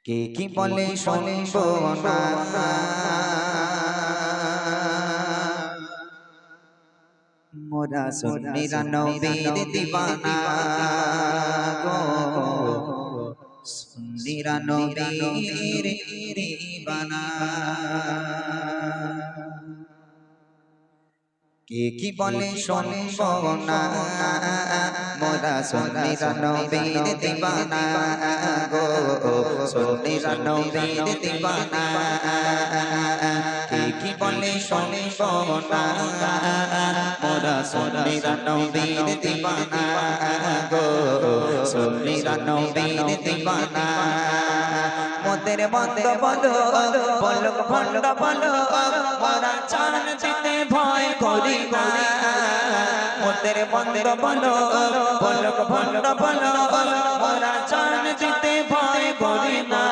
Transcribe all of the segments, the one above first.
কে কি বলে শুনবো না মোরা সুন্নিরা নবীর দিওয়ানা গো সুন্নিরা নবীর দিওয়ানা কে কি বলে শুনবো না মোরা সুন্নিরা নবীর দিওয়ানা গো সুন্নিরা নবীর দিওয়ানা কে কি বলে শুনবো না মোরা সুন্নিরা নবীর দিওয়ানা গো সুন্নিরা নবীর দিওয়ানা মোদের বন্ধ বলো বলক ভণ্ড বলো মোরা চান দিতে ভয় করি না মোদের বন্ধ বলো বলক ভণ্ড বলো মোরা চান দিতে ভয় করি না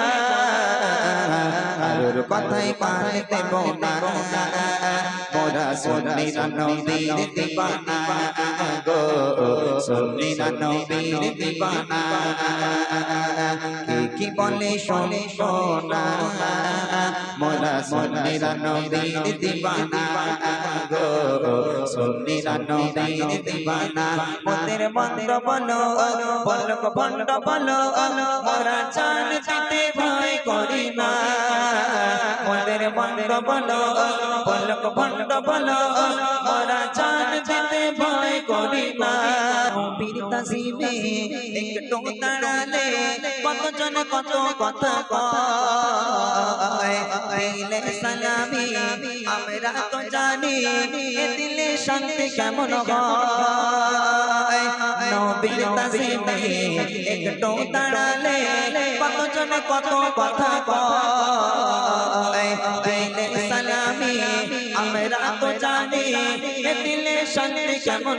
আরুর কথাই কান দেব না মোরা সুন্নিরা নবীর দিওয়ানা গো সুন্নিরা নবীর দিওয়ানা কে কি বলে শুনবো না মোরা সুন্নিরা নবীর দিওয়ানা গো সুন্নিরা নবীর দিওয়ানা মোদের বন্ধ বলো বলক ভণ্ড বলো মোরা চান দিতে ভয় করি না মোদের বন্ধ বলো বলক ভণ্ড বলো মোরা চান দিতে ভয় করি না বীর তাসিমে একটু দাঁড়ালে কতজন কত কথা কয় দিলে সালামি আমরা তো জানি এ দিলে শান্তি কেমন হয় নবীর তাসিমে একটু দাঁড়ালে কতজন কত কথা কয় দিলে সালামি আমরা তো জানি এ দিলে শান্তি কেমন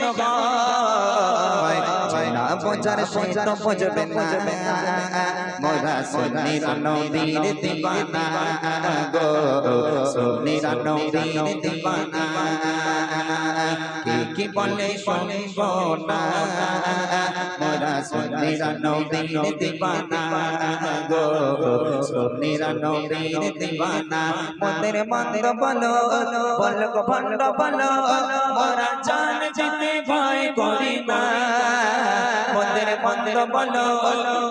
হয় না বোঝার সে তো বুঝবে না মোরা সুন্নিরা নবীর দিওয়ানা গো সুন্নিরা নবীর দিওয়ানা কে কি বলে শুনবো না মোরা সুন্নিরা নবীর দিওয়ানা গো সুন্নিরা নবীর দিওয়ানা মোদের বন্ধ বলো বলক ভণ্ড বলো মোরা জান যেতে ভয় করি না মোদের বন্ধ বলো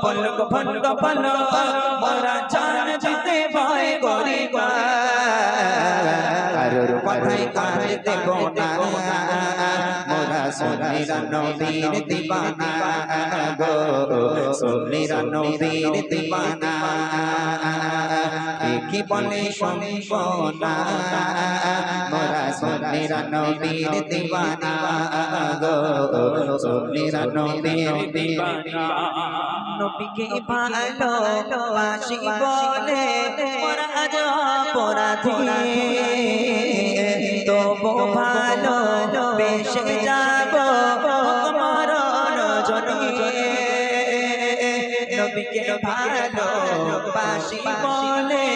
বলক ভণ্ড বলো মোরা জান যেতে ভয় করি না কারোর কথাই কান দেব না মোরা সুন্নিরা নবীর দিওয়ানা গো সুন্নিরা নবীর দিওয়ানা কে কি বলে শুনবো না মোরা সুন্নিরা নবীর দিওয়ানা গো সুন্নিরা নবীর দিওয়ানা নবীকে ভালো বাসি বলে মোরা আজ অপরাধী তবু ভালো বেশে যাব মরণ জনিয়ে নবীকে ভালো বাসি বলে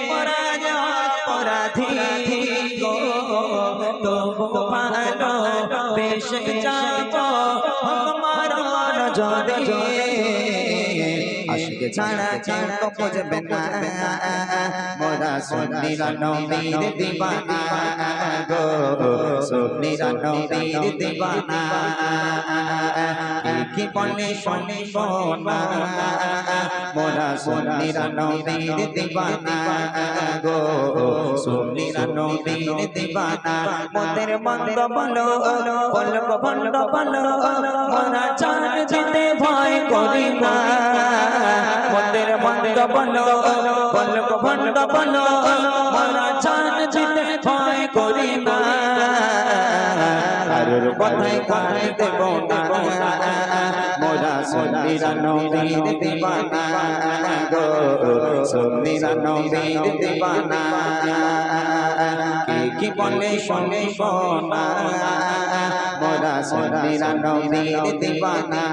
মোরা আজ অপরাধী গো তবু ভালো বেশে যাব মরণ জনিয়ে আশিক ছাড়া কেউ তো বুঝবে না মোরা সুন্নিরা নবীর দিওয়ানা গো সুন্নিরা নবীর দিওয়ানা কে কি বলে শুনবো না মোরা সুন্নিরা নবীর দিওয়ানা গো সুন্নিরা নবীর দিওয়ানা মোদের বন্ধ বলো বলক ভণ্ড বলো মোরা চান যেতে ভয় করি না মোদের বন্ধ বলো বলক ভণ্ড বলো মোরা চান যেতে ভয় করি না কারোর কথাই কান দেব না মোরা সুন্নিরা নবীর দিওয়ানা গো সুন্নিরা নবীর দিওয়ানা কে কি বলে শুনবো না মোরা সুন্নিরা নবীর দিওয়ানা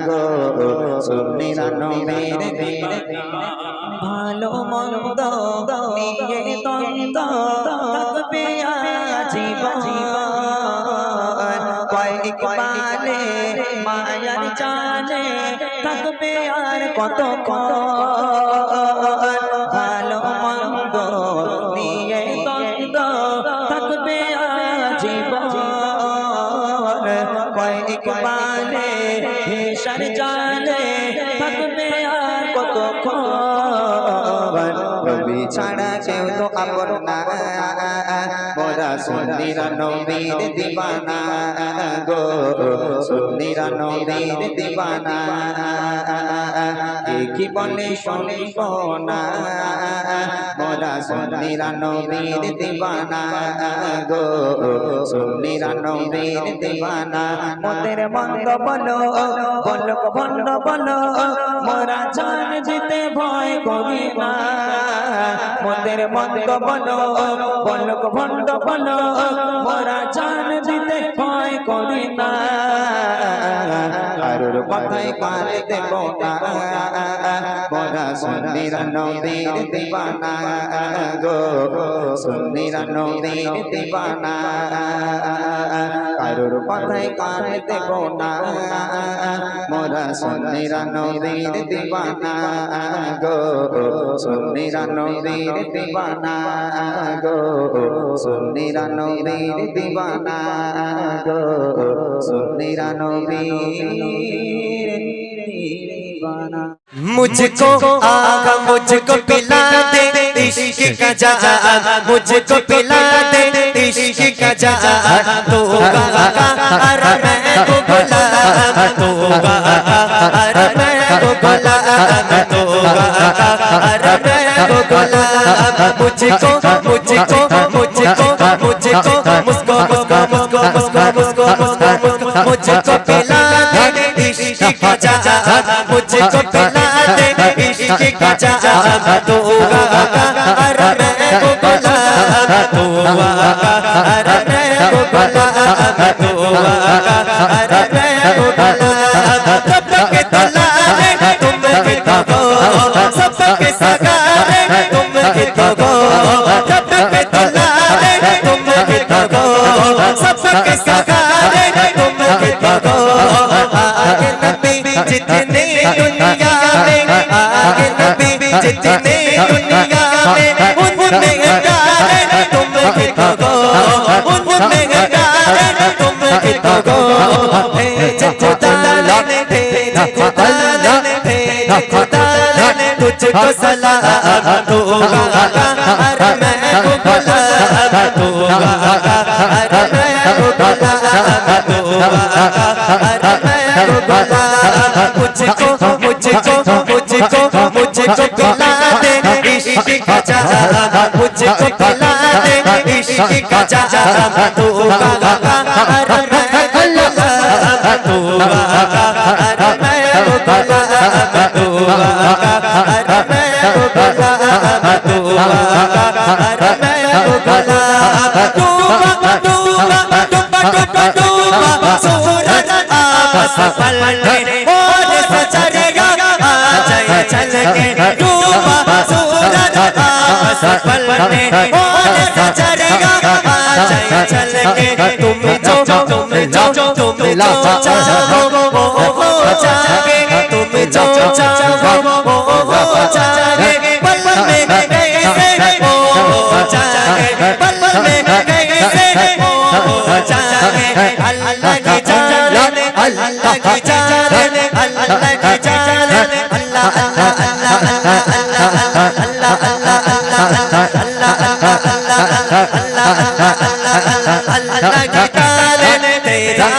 গো সুন্নিরা নবীর দিওয়ানা ভালো মন্দ নিয়ে দ্বন্দ্ব থাকবে আজীবন কয়েক পালে মায়ার জানে থাকবে আর কত খবর নবী ছাড়া কেউ তো আপন না মোরা সুন্নিরা নবীর দিওয়ানা গো সুন্নিরা নবীর দিওয়ানা কি বলে শুনব না মোরা সুন্নিরা নবীর দিওয়ানা গো সুন্নিরা নবীর দিওয়ানা মোদের বন্ধ বলো বলো বন্ধ বলো মোরা জান দিতে ভয় করি না মোদের বন্ধ বলো বলো বন্ধ বলো মোরা জান দিতে ভয় করি না কারোর কথায় কান দেব না মোরা সুন্নিরা নবীর দিওয়ানা গো সুন্নিরা নবীর দিওয়ানা কারোর কথায় কান দেব না মোরা সুন্নিরা নবীর দিওয়ানা গো সুন্নিরা নবীর দিওয়ানা গো সুন্নিরা নবীর দিওয়ানা গো সুন্নিরা নবীর दीवाना मुझको आगा मुझको पिला दे इश्क का जाम मुझको पिला दे इश्क का जाम तो गागा अरे मैं को गुलाम तो गागा अरे मैं को गुलाम तो गागा अरे मैं को गुलाम मुझको मुझको मुझको मुझको मुझको मुझको मुझको मुझको मुझको मुझको मुझको पिला दे इश्क का जाम मुझको पिला दे इश्क का जाम तो गागा अरे मैं को गुलाम तो गागा अरे मैं को गुलाम तो गागा अरे मैं को गुलाम सबके दुलारे तुम कितो गो सबके सगारे तुम कितो गो सबके दुलारे तुम कितो गो सबके सगारे तुम कितो गो आगे नबी जितने दुनिया में आगे नबी जितने दुनिया में उनमें गारे तुम कितो गो उनमें गारे तुम कितो गो भेज खुदा ने भेज खुदा ने भेज खुदा ने तुझको सलाम तो गागा अरे मैं को गुलाम तो गागा अरे मैं को गुलाम तो गागा अरे मैं को गुलाम मुझको मुझको मुझको मुझको पिला दे इश्क का जाम मुझको पिला दे इश्क का जाम तो गागा अरे मैं गुलाम तो गागा अरे मैं गुलाम तो गागा अरे मैं गुलाम तो गागा अरे मैं गुलाम डूबा डूबा डूबा डूबा डूबा सूरज आपस पलटे और सचरेगा आ जाए चल के डूबा सूरज आपस पलटे और सचरेगा आ जाए चल के तुम जो चाहो वो जागे तुम जो चाहो वो जागे पल में कैसे हो जागे पल में कैसे हो जागे अल्लाह की जाने अल्लाह की जाने अल्लाह की जाने अल्लाह अल्लाह अल्लाह अल्लाह अल्लाह अल्लाह अल्लाह की जाने तेरा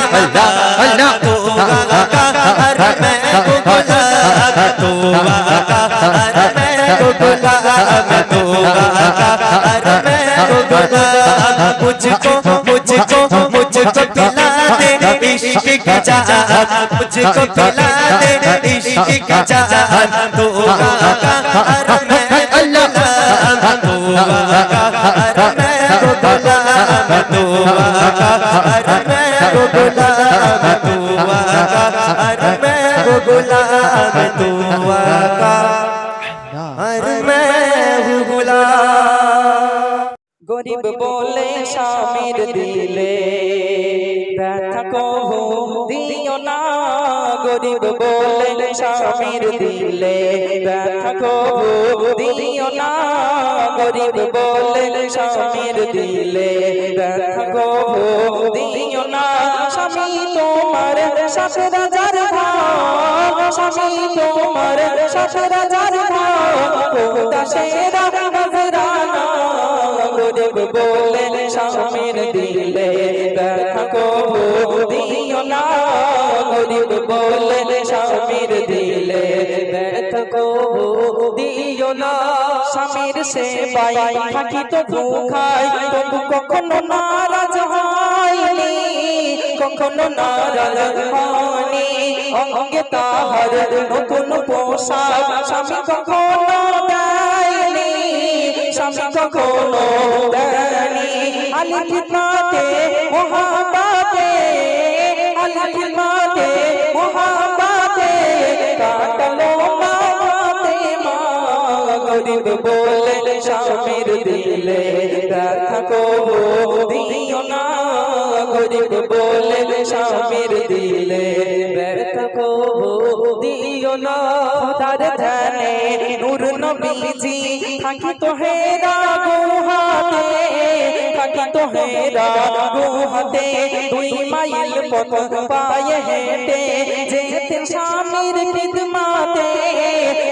अल्लाह तो गागा अरे मैं को गुलाम तो गागा अरे मैं को गुलाम तो गागा अरे मैं को गुलाम मुझको मुझको मुझको पिला दे इश्क का जाम मुझको पिला दे इश्क का जाम तो गागा अरे मैं गुलाम तो गागा अरे मैं को गुलाम तो गागा अरे मैं को गुलाम तो गागा अरे मैं को गुलाम तो गागा अरे मैं गुलाम गरीब बोले शामिर दिले ব্যথা কবু দিও না গরিব বলে স্বামীর দিলে ব্যথা কবু দিও না গরিব বলে স্বামীর দিলে ব্যথা কবু দিও না স্বামী তোমার সাথে রাজার ভাব স্বামী তোমার সাথে রাজার ভাব খোদা সেরা নজরানা গরিব বলে স্বামীর দিলে ব্যথা কবু দিও না গরিব বলে স্বামীর দিলে ব্যথা কবু দিও না স্বামীর সেবায় থাকি তো দুখাই তবু কখনো নারাজ হয়নি কখনো নারাজ হয়নি অঙ্গে তাহার নতুন পোশাক স্বামী কখনো দেয়নি স্বামী কখনো দেয়নি আলী খিদমতে মোহাম্মতে আলী খিদমতে মোহাম্মতে কাটালো মাতে মা গরিব বলে স্বামীর দিলে ব্যথা কবু দিও না গরিব বলে স্বামীর দিলে ব্যথা কবু দিও না খোদার ধ্যানে নূর নবীজি থাকি তো হেরা গুহাতে থাকি তো হেরা গুহাতে 2 মাইল পথ পায়ে হেঁটে যেতেন স্বামীর খিদমতে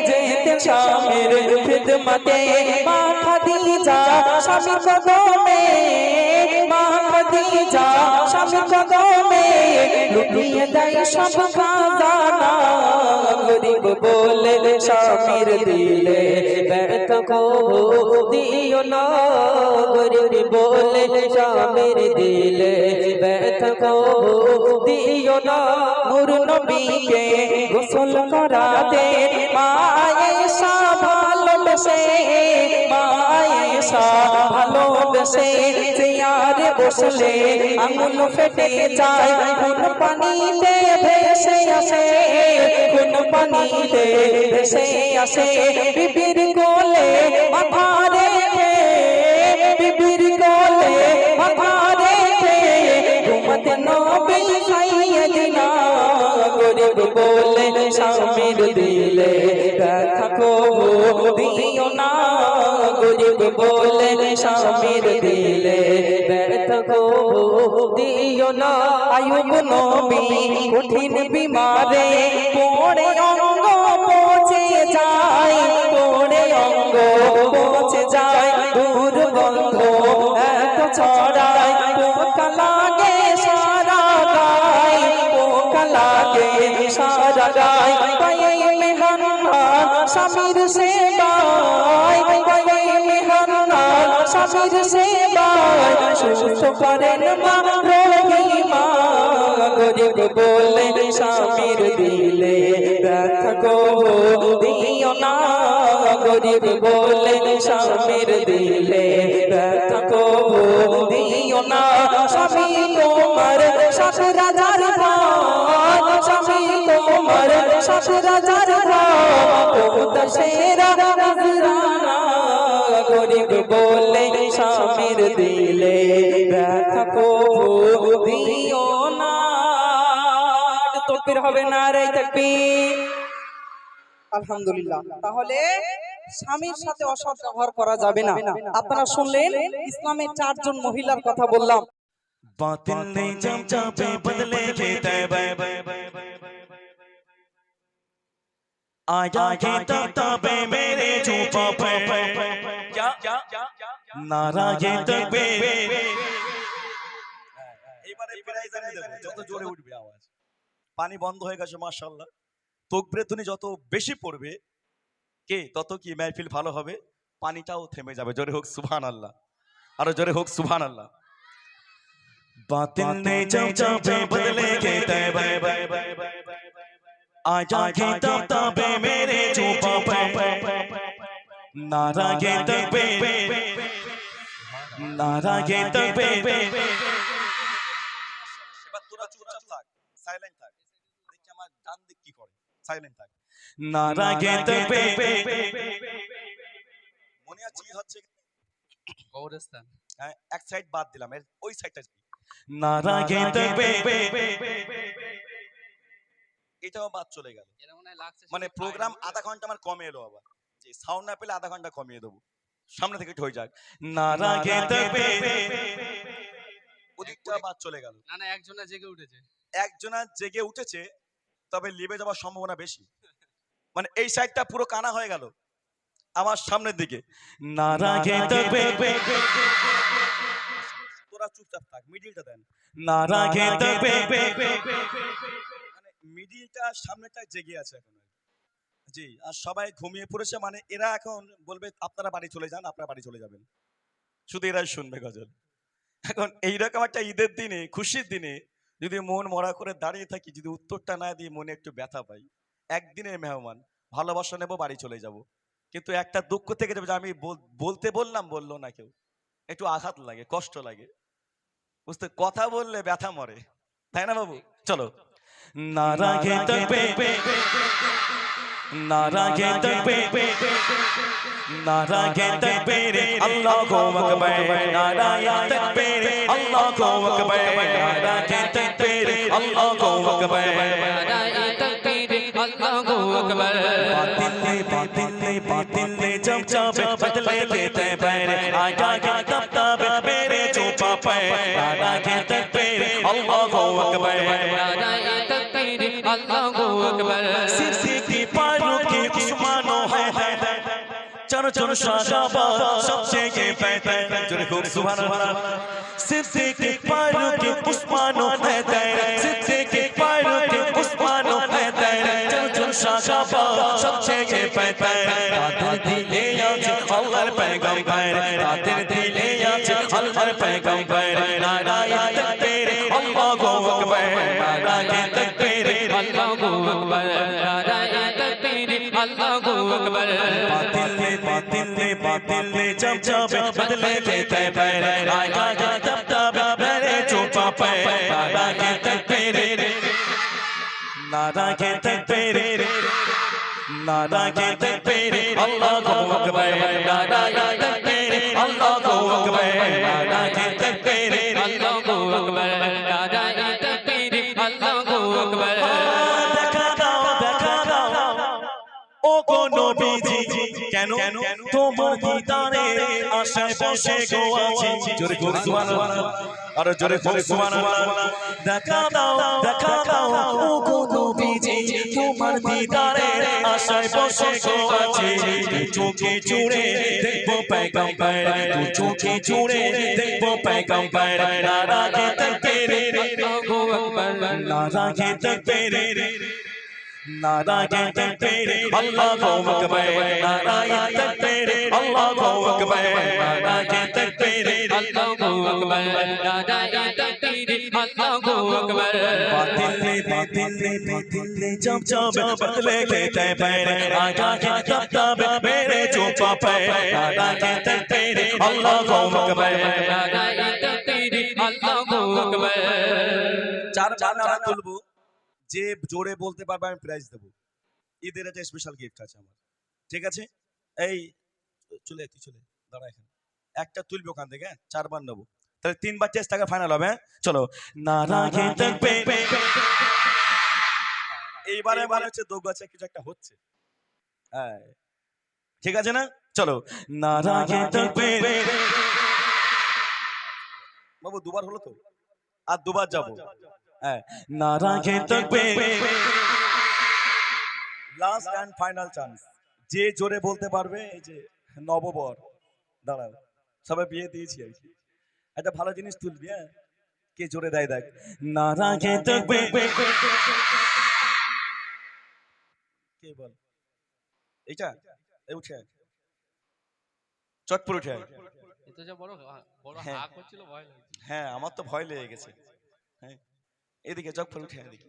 যেতেন স্বামীর খিদমতে মা খাদিজা স্বামীর কদমে মা খাদিজা স্বামীর কদমে লুটিয়ে দেয় সব খাজানা গরিব বলে স্বামীর দিলে ব্যথা কবু দিও না গরিব বলে স্বামীর দিলে ব্যথা কবু দিও না নূর নবীকে গোসল করাতে মায়েশা ভালোবেসে মায়েশা ভালোবেসে চেয়ারে বসলে আঙুল ফেটে যায় কোন পানিতে ভেসে আসে কোন পানিতে ভেসে আসে বিবির কোলে মাথা রেখে বিবির কোলে মাথা রেখে ঘুমতে নবী সাইয়েদিনা গরিব বলে স্বামীর দিলে ব্যথা কবু দিও না গরিব বলে স্বামীর দিলে ব্যথা কবু দিও না আয়ুব নবী কঠিন বিমারে পড়ে অঙ্গ পচে যায় পড়ে অঙ্গ পচে যায় দুর্গন্ধ এত ছড়ায় পোকা লাগে সারা গায় পোকা লাগে সারা গায় পায়ে মেহান্না স্বামীর সেবায় পায়ে মেহান্না স্বামীর সেবায় সুস্থ করেন মা রহিমা গরিব বলে স্বামীর দিলে ব্যথা কবু দিও না গরিব বলে স্বামীর দিলে ব্যথা কবু দিও না স্বামী তোমার সাথে রাজার ভাব স্বামী তোমার সাথে রাজার ভাব খোদা সেরা নজরানা গরিব বলে স্বামীর দিলে ব্যথা কবু দিও না তাকবীর হবে না রে তাকবীর আলহামদুলিল্লাহ তাহলে স্বামীর সাথে অসৎ ব্যবহার করা যাবে না আপনারা শুনলেন ইসলামের 4 জন মহিলার কথা বললাম बातिल ने जब चापे बदले के तैबे आया के तबे मेरे चुपा पे क्या नारा ये तबे এবারে প্রাইজ আমি দেব যত জোরে উঠবে আওয়াজ পানি বন্ধ হয়ে গেছে মাশাআল্লাহ তাকবীরে ধ্বনি যত বেশি পড়বে কে তত কি মাহফিল ভালো হবে পানিটাও থেমে যাবে জোরে হোক সুবহানাল্লাহ আর জোরে হোক সুবহানাল্লাহ बातिल ने जब चापे बदले के तैबे आया के तबे मेरे चुपा पे नारा ये तबे এবার তোরা চুপচাপ থাক সাইলেন্ট থাক দেখি আমার ডান দিক কি করে সাইলেন্ট থাক नारा ये तबे মনে আছে কি হচ্ছে কবরস্থান হ্যাঁ এক সাইড বাদ দিলাম এর ওই সাইডটা নারাগে তাকবীর। এটাও বাদ চলে গেল। মানে প্রোগ্রাম আধা ঘন্টা আমার কমে এলো আবার, যে সাউন্ড না পেলে আধা ঘন্টা কমিয়ে দেবো, সামনে থেকে হয়ে যাক। নারাগে তাকবীর, ওদিকটা বাদ চলে গেল। না না, একজনা জেগে উঠেছে। একজনা জেগে উঠেছে, তবে লিবে যাওয়ার সম্ভাবনা বেশি। মানে এই সাইডটা পুরো কানা হয়ে গেল আমার সামনের দিকে। নারাগে তাকবীর, তোরা চুপচাপ থাক, মিডিলটা দেন। নারাগে তাকবীর, মানে মিডিলটা সামনেটা জেগে আছে এখন। জি, আর সবাই ঘুমিয়ে পড়েছে, মানে এরা এখন বলবে আপনারা বাড়ি চলে যান, আপনারা বাড়ি চলে যাবেন, শুধু এরাই শুনবে গজল। এখন এইরকম একটা ঈদের দিনে, খুশির দিনে যদি মন মরা করে দাঁড়িয়ে থাকি, যদি উত্তরটা না দিয়ে মনে একটু ব্যথা পাই, একদিনের মেহমান, ভালোবাসা নেবো, বাড়ি চলে যাব, কিন্তু একটা দুঃখ থেকে যাবে যে আমি বলতে বললাম, বললো না কেউ, একটু আঘাত লাগে, কষ্ট লাগে, বুঝতে, কথা বললে ব্যথা মরে, তাই না বাবু? চলো। নারাগে তাকবীর, নারাগে তাকবীর, নারাগে তাকবীর, আল্লাহু আকবার, নারাগে তাকবীর, আল্লাহু আকবার, নারাগে তাকবীর, আল্লাহু আকবার, নারায়ে তাকবীর, আল্লাহু আকবার। बातिल ने जब जब बदले लेते पैर, आगा के तब तब मेरे चुपा पे, नारागे तकबीर, अल्लाहु अकबर, नाराये ताकबीर, अल्लाहु अकबर। सिद्दीकी फारूक उस्मानो है, चलो चलो शाबाश सबसे ये बेहतर, जो खूब सुभान अल्लाह। सिद्दीकी फारूक उस्मानो है, सिद्दीकी फारूक उस्मानो है, चलो चलो शाबाश सबसे ये बेहतर। तातिर दिले आज अल्लाहर पैगंबर, तातिर दिले आज अल्लाहर पैगंबर, नाराये तकबीर, अल्लाहु अकबर, नाराये तकबीर, अल्लाहु अकबर, नाराये ताकबीर, अल्लाहु अकबर। बातिल ने जब जब बदले लेते पैर, आगा के तब तब मेरे चुपा पे, नारागे तकबीर, नारागे तकबीर, नारागे तकबीर, अल्लाहु अकबर, नारागे तकबीर, अल्लाहु अकबर, नारागे तकबीर, अल्लाहु अकबर, नाराये ताकबीर, अल्लाहु अकबर। দেখা দাও ও গো নবীজি, কেন তোমার দিদারে আশায় বসে গো আছি, জোরে করে সুবহানাল্লাহ, আর জোরে করে সুবহানাল্লাহ। দেখা দাও ও গো নবীজি, তোমার দিদারে আশায় বসে গো আছি, দু চোখে জুড়ে দেখবো পয়গম্বর, দু চোখে জুড়ে দেখবো পয়গম্বর, নারাগে তাকবীর, अल्लाहु अकबर, नारागे तकबीर, नारागे तकबीर, अल्लाहु अकबर, नाराये तकबीर, अल्लाहु अकबर, नारागे तकबीर, अल्लाहु अकबर, नाराये ताकबीर, अल्लाहु अकबर। बातिल ने जब जब बदले लेते पैर, आगा के तब तब मेरे चुपा पे, नारागे तकबीर, अल्लाहु अकबर, नाराये ताकबीर, अल्लाहु अकबर। চার নারা তুলবো, যে জোরে বলতে পারবে আমি প্রাইজ দেবো। ঈদের একটা স্পেশাল গিফট আছে আমার, ঠিক আছে? এই চলে দাঁড়া, এখানে একটা তুলবে ওখান থেকে, চারবার নেবো, তাহলে তিনবার টেস্ট টাকা ফাইনাল হবে। চলো। নারাগে তাকবীর, এইবারে মনে হচ্ছে দোগাছে কিছু একটা হচ্ছে, হ্যাঁ ঠিক আছে না? চলো। নারাগে তাকবীর, বাবু দুবার হলো তো, আর দুবার যাবো। হ্যাঁ, নারাগে তাকবীর, লাস্ট এন্ড ফাইনাল চান্স, যে জোরে বলতে পারবে। এই যে নববর, দাঁড়াও, সবাই বিয়ে দিয়েছি আর কি, একটা ভালো জিনিস তুলবি, হ্যাঁ, কে জোরে দেয় দেখ। নারাগে তাকবীর, কে বল এইটা, এই উঠে আয়, চটপুর উঠে আয়। এটা যে বড় বড় হ্যাঁ। হাক হচ্ছিল, ভয় লাগছে। হ্যাঁ, আমার তো ভয় লেগে গেছে। হ্যাঁ, এদিকে চটপুর উঠে আয়, এদিকে।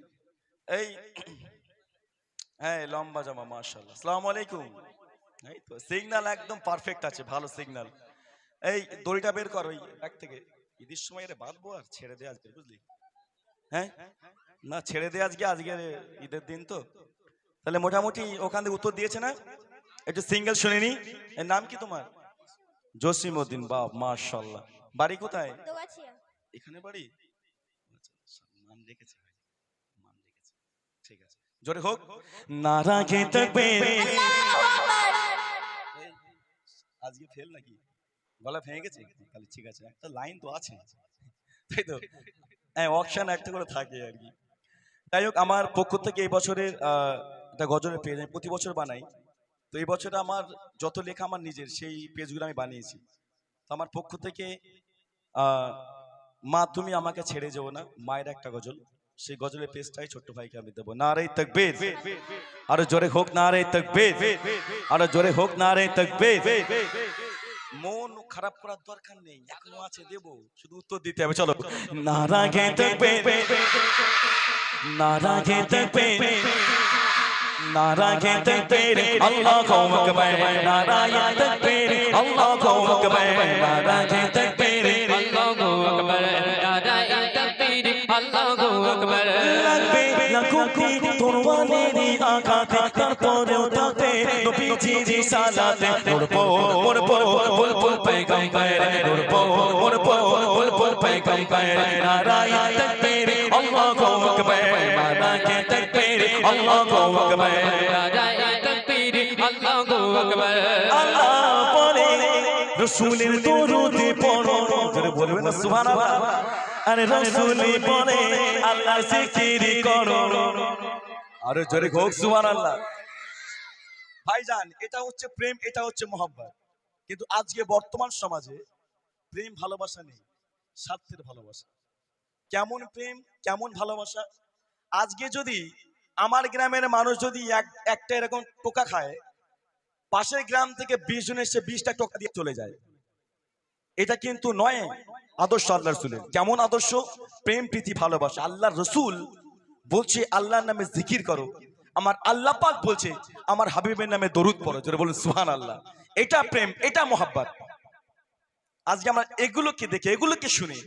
এই হ্যাঁ, লম্বা জামা, মাশাআল্লাহ। আসসালামু আলাইকুম। এই তো সিগন্যাল একদম পারফেক্ট আছে, ভালো সিগন্যাল। এই দড়িটা বের কর ওই ব্যাগ থেকে, ঈদের সময় এর বাঁধবো আর ছেড়ে দে আজকে, বুঝলি? হ্যাঁ, না ছেড়ে দে আজকে, আজকে ঈদের দিন তো। তাহলে মোটামুটি ওখান থেকে উত্তর দিয়েছে না? একটু সিঙ্গেল শুনিনি। এর নাম কি তোমার? জসিমউদ্দিন, বাহ মাশাআল্লাহ। বাড়ি কোথায়? দোগাছিয়া। এখানে বাড়ি? রেখেছে ভাই, মান রেখেছে। ঠিক আছে, জোরে হোক নারা কে তাকবীর। আজকে ফেল নাকি, গলা ভেঙে গেছে তাহলে? ঠিক আছে, একটা লাইন তো আছে, তাই তো? হ্যাঁ, অকশন একটা করে থাকে আর কি। যাই হোক, আমার পক্ষ থেকে এই বছরের একটা গজলের পেজ আমি প্রতি বছর বানাই। তো এই বছর আমার যত লেখা আমার নিজের, সেই পেজগুলো আমি বানিয়েছি। তো আমার পক্ষ থেকে মা তুমি আমাকে ছেড়ে যেও না, মায়ের একটা গজল, সেই গজলের পেজটাই ছোট্ট ভাইকে আমি দেবো। নারে তাকবীর, আরো জোরে হোক নারে তাকবীর, আরো জোরে হোক নারে তাকবীর। মন খারাপ করার দরকার নেই, এখনো আছে, দেবো, শুধু উত্তর দিতে হবে। চলো নারা গে তাকবীর, নারা গে তাকবীর, নারা গে তাকবীর, আল্লাহু আকবার, নারা গে তাকবীর, আল্লাহু আকবার, নারা গে তাকবীর, আল্লাহু আকবার, নারায়ে তাকবীর, আল্লাহু আকবার। লাগবে লাখোটি তরবারেরই আঘাতে, তারপরেও তাতে নবীজির রিসালাতে পড়বো পড়বো বুলবুল পয়গম্বর, পড়বো পড়বো বুলবুল পয়গম্বর। নারায়ে তাকবীর, আল্লাহু আকবার, নারায়ে তাকবীর, আল্লাহু আকবার, নারায়ে তাকবীর, আল্লাহু আকবার। আল্লাহ বলে রাসূলের দরুদে পড়ো, জোরে বলবেন না সুবহানাল্লাহ। আরে রাসূল বলে আল্লাহ জিকির করো, আরে জোরে হোক সুবহানাল্লাহ। ভাইজান, এটা হচ্ছে প্রেম, এটা হচ্ছে মহব্বত। কিন্তু আজকে বর্তমান সমাজে প্রেম ভালোবাসা নেই, স্বার্থের ভালোবাসা। কেমন প্রেম, কেমন ভালোবাসা? আজকে যদি আমার গ্রামের মানুষ যদি একটা এরকম টোকা খায়, পাশের গ্রাম থেকে 20 জন এসে 20টা টোকা দিয়ে চলে যায়। এটা কিন্তু নয় আদর্শ আল্লাহর রাসূলের। কেমন আদর্শ? প্রেম, প্রীতি, ভালোবাসা। আল্লাহর রাসূল বলছে আল্লাহর নামে জিকির করো, আমার আল্লাহ পাক বলছে আমার হাবিবের নামে দরুদ পড়ো, জোরে বলুন সুবহানাল্লাহ। এটা প্রেম, এটা মহব্বত। আজকে আমরা এগুলোকে দেখে, এগুলোকে শুনে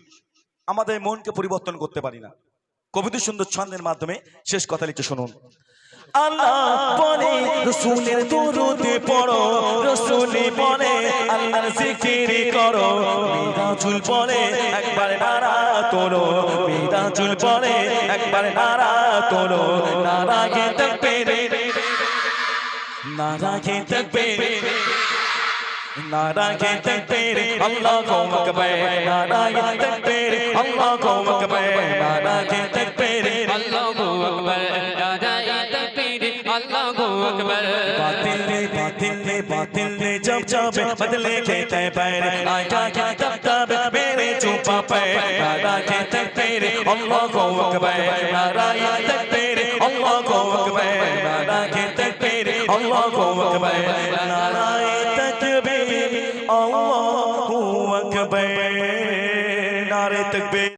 আমাদের মনকে পরিবর্তন করতে পারি না। কবিতা সুন্দর ছন্দের মাধ্যমে শেষ কথা লিখে শুনুন। আল্লাহ বলে রাসূলের দরুদে পড়ো, রাসূল বলে আল্লাহর জিকির করো, মিরাজুল বলে একবার নারা তোলো, মিরাজুল বলে একবার নারা তোলো। নারা গে তাকবীর, নারা গে তাকবীর, নারা গে তাকবীর, আল্লাহু আকবার, নারা গে তাকবীর, আল্লাহু আকবার, নারা গে তাকবীর, আল্লাহু আকবার, নারায়ে তাকবীর, আল্লাহু আকবার। बातिल ने बातिल ने जब जब बदले के तय पैर, आया के तब तब मेरे चुपा पे। नारा के तकबीर, अल्लाहु अकबर, नाराये तकबीर, अल्लाहु अकबर, नारा के तकबीर, अल्लाहु अकबर, नाराये तकबीर, अल्लाहु अकबर, नारे तकबीर।